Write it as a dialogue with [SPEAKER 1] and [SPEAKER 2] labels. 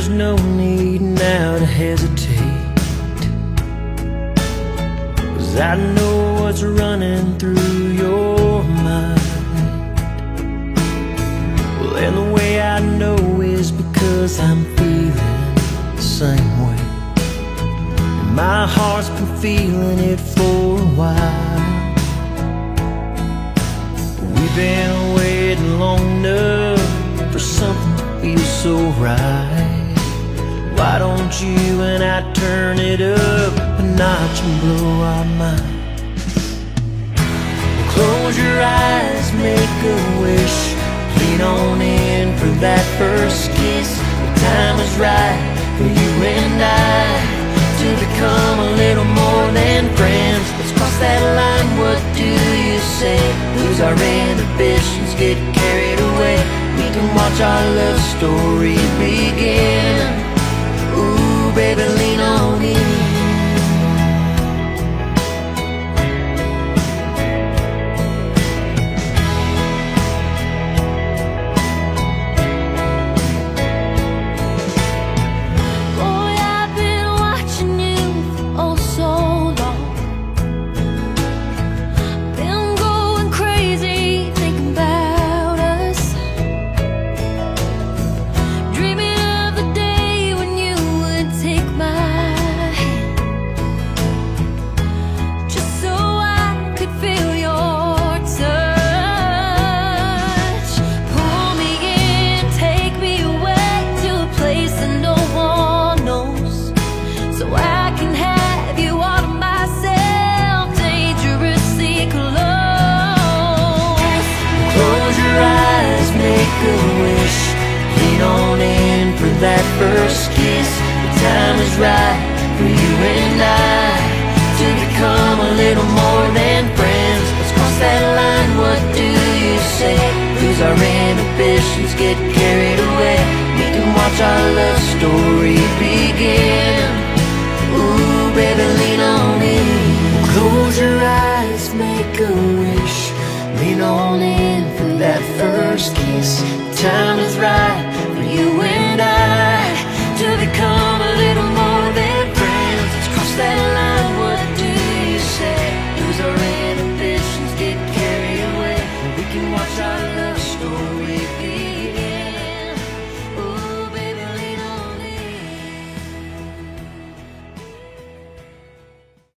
[SPEAKER 1] there's no need now to hesitate, 'cause I know what's running through your mind. Well, and the way I know is because I'm feeling the same way, and my heart's been feeling it for a while. We've been waiting long enough for something to feel so right. Why don't you and I turn it up a notch and blow our minds? Close your eyes, make a wish, lean on in for that first kiss. The time is right for you and I to become a little more than friends. Let's cross that line, what do you say? Lose our inhibitions, get carried away. We can watch our love story begin. Ooh, baby, lean on in. That first kiss, the time is right for you and I to become a little more than friends. Let's cross that line, what do you say? Lose our inhibitions, get carried away. We can watch our love story begin. Ooh, baby, lean on in. Close your eyes, make a wish, lean on in for that first kiss. The time is right